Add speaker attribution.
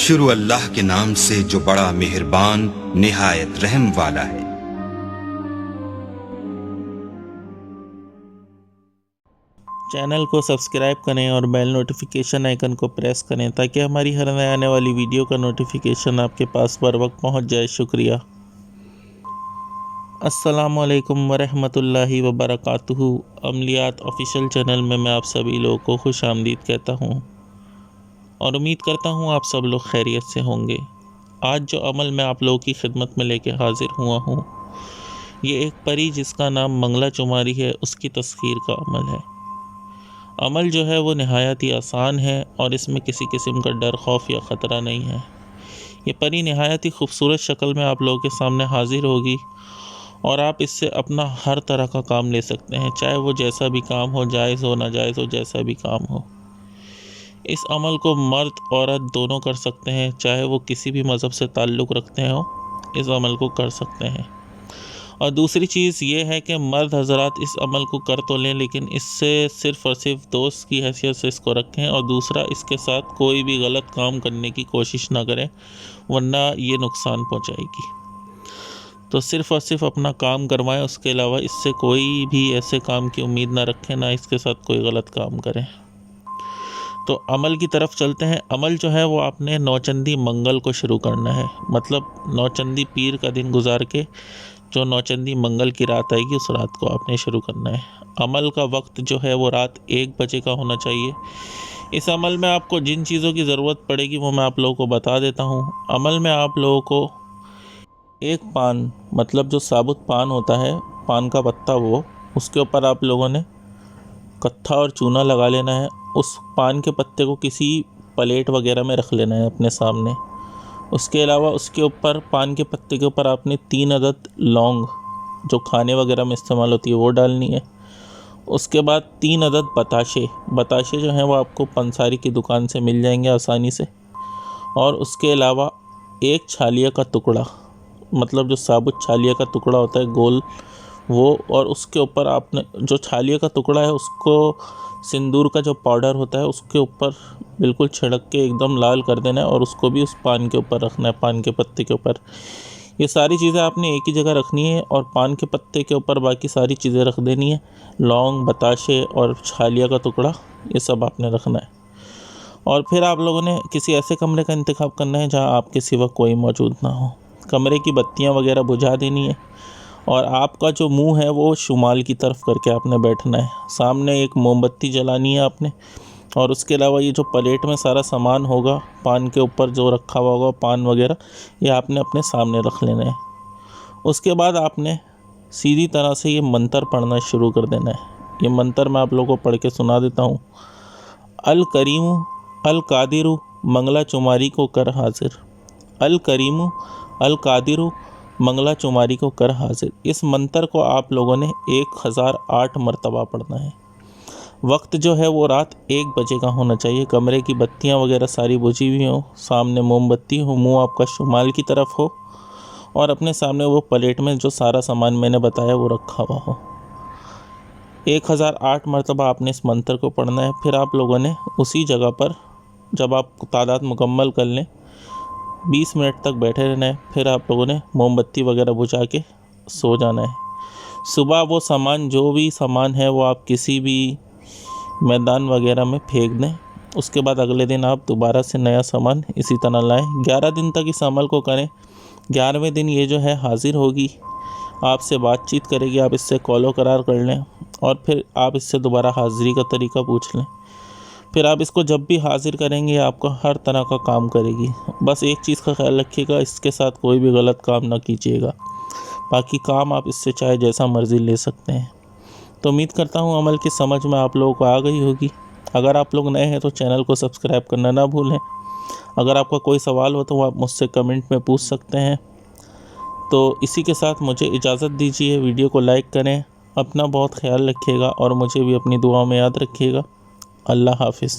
Speaker 1: शुरू अल्लाह के नाम से जो बड़ा मेहरबान निहायत रहम वाला है।
Speaker 2: चैनल को सब्सक्राइब करें और बेल नोटिफिकेशन आइकन को प्रेस करें ताकि हमारी हर नए आने वाली वीडियो का नोटिफिकेशन आपके पास बर वक्त पहुँच जाए। शुक्रिया। अस्सलामु अलैकुम वरहमतुल्लाहि वबरकातुहू। अमलियात ऑफिशियल चैनल में मैं आप सभी लोगों को खुश आमदीद कहता हूँ और उम्मीद करता हूँ आप सब लोग खैरियत से होंगे। आज जो अमल मैं आप लोगों की खिदमत में लेके हाजिर हुआ हूँ, ये एक परी जिसका नाम मंगला चुमारी है उसकी तस्खीर का अमल है। अमल जो है वो नहायत ही आसान है और इसमें किसी किस्म का डर खौफ या ख़तरा नहीं है। ये परी नहायत ही खूबसूरत शक्ल में आप लोगों के सामने हाजिर होगी और आप इससे अपना हर तरह का काम ले सकते हैं, चाहे वो जैसा भी काम हो, जायज़ हो नाजायज़ हो, जैसा भी काम हो। इस अमल को मर्द औरत दोनों कर सकते हैं, चाहे वो किसी भी मज़हब से ताल्लुक़ रखते हो, इस अमल को कर सकते हैं। और दूसरी चीज़ ये है कि मर्द हज़रात इस अमल को कर तो लें, लेकिन इससे सिर्फ़ और सिर्फ दोस्त की हैसियत से इसको रखें और दूसरा इसके साथ कोई भी गलत काम करने की कोशिश ना करें, वरना ये नुकसान पहुंचाएगी। तो सिर्फ़ और सिर्फ अपना काम करवाएं, उसके अलावा इससे कोई भी ऐसे काम की उम्मीद ना रखें, ना इसके साथ कोई गलत काम करें। तो अमल की तरफ चलते हैं। अमल जो है वो आपने नौचंदी मंगल को शुरू करना है, मतलब नौचंदी पीर का दिन गुजार के जो नौचंदी मंगल की रात आएगी उस रात को आपने शुरू करना है। अमल का वक्त जो है वो रात 1 बजे का होना चाहिए। इस अमल में आपको जिन चीज़ों की ज़रूरत पड़ेगी वो मैं आप लोगों को बता देता हूँ। अमल में आप लोगों को एक पान, मतलब जो साबुत पान होता है, पान का पत्ता, वो उसके ऊपर आप लोगों ने कत्था और चूना लगा लेना है। उस पान के पत्ते को किसी प्लेट वगैरह में रख लेना है अपने सामने। उसके अलावा उसके ऊपर, पान के पत्ते के ऊपर आपने 3 अदद लौंग जो खाने वगैरह में इस्तेमाल होती है वो डालनी है। उसके बाद 3 अदद बताशे जो हैं वो आपको पंसारी की दुकान से मिल जाएंगे आसानी से। और उसके अलावा एक छालिया का टुकड़ा, मतलब जो साबुत छालिया का टुकड़ा होता है गोल, वो, और उसके ऊपर आपने जो छालिया का टुकड़ा है उसको सिंदूर का जो पाउडर होता है उसके ऊपर बिल्कुल छिड़क के एकदम लाल कर देना है और उसको भी उस पान के ऊपर रखना है, पान के पत्ते के ऊपर। ये सारी चीज़ें आपने एक ही जगह रखनी है और पान के पत्ते के ऊपर बाकी सारी चीज़ें रख देनी है। लौंग, बताशे और छालिया का टुकड़ा, ये सब आपने रखना है। और फिर आप लोगों ने किसी ऐसे कमरे का इंतखाब करना है जहाँ आपके सिवा कोई मौजूद ना हो। कमरे की बत्तियाँ वगैरह बुझा देनी है और आपका जो मुंह है वो शुमाल की तरफ करके आपने बैठना है। सामने एक मोमबत्ती जलानी है आपने और उसके अलावा ये जो प्लेट में सारा सामान होगा, पान के ऊपर जो रखा हुआ होगा पान वगैरह, ये आपने अपने सामने रख लेना है। उसके बाद आपने सीधी तरह से ये मंत्र पढ़ना शुरू कर देना है। ये मंत्र मैं आप लोगों को पढ़ के सुना देता हूँ। अल करीमु अल कादिरु मंगला चुमारी को कर हाजिर। अल करीमु अल कादिरु मंगला चुमारी को कर हाजिर। इस मंत्र को आप लोगों ने 1008 मरतबा पढ़ना है। वक्त जो है वो रात 1 बजे का होना चाहिए। कमरे की बत्तियां वगैरह सारी बुझी हुई हो, सामने मोमबत्ती हो, मुंह आपका शुमाल की तरफ हो और अपने सामने वो प्लेट में जो सारा सामान मैंने बताया वो रखा हुआ हो। 1008 मरतबा आपने इस मंत्र को पढ़ना है। फिर आप लोगों ने उसी जगह पर, जब आप तादाद मुकम्मल कर लें, 20 मिनट तक बैठे रहना है। फिर आप लोगों ने मोमबत्ती वगैरह बुझा के सो जाना है। सुबह वो सामान, जो भी सामान है, वो आप किसी भी मैदान वगैरह में फेंक दें। उसके बाद अगले दिन आप दोबारा से नया सामान इसी तरह लाएं। 11 दिन तक इस अमल को करें। 11वें दिन ये जो है हाजिर होगी, आपसे बातचीत करेगी, आप इससे कॉलो करार कर लें और फिर आप इससे दोबारा हाज़िरी का तरीका पूछ लें। फिर आप इसको जब भी हाजिर करेंगे आपको हर तरह का काम करेगी। बस एक चीज़ का ख्याल रखिएगा, इसके साथ कोई भी गलत काम ना कीजिएगा। बाकी काम आप इससे चाहे जैसा मर्ज़ी ले सकते हैं। तो उम्मीद करता हूँ अमल की समझ में आप लोगों को आ गई होगी। अगर आप लोग नए हैं तो चैनल को सब्सक्राइब करना ना भूलें। अगर आपका कोई सवाल हो तो आप मुझसे कमेंट में पूछ सकते हैं। तो इसी के साथ मुझे इजाज़त दीजिए। वीडियो को लाइक करें, अपना बहुत ख्याल रखिएगा और मुझे भी अपनी दुआ में याद रखिएगा। अल्लाह हाफ़िज़।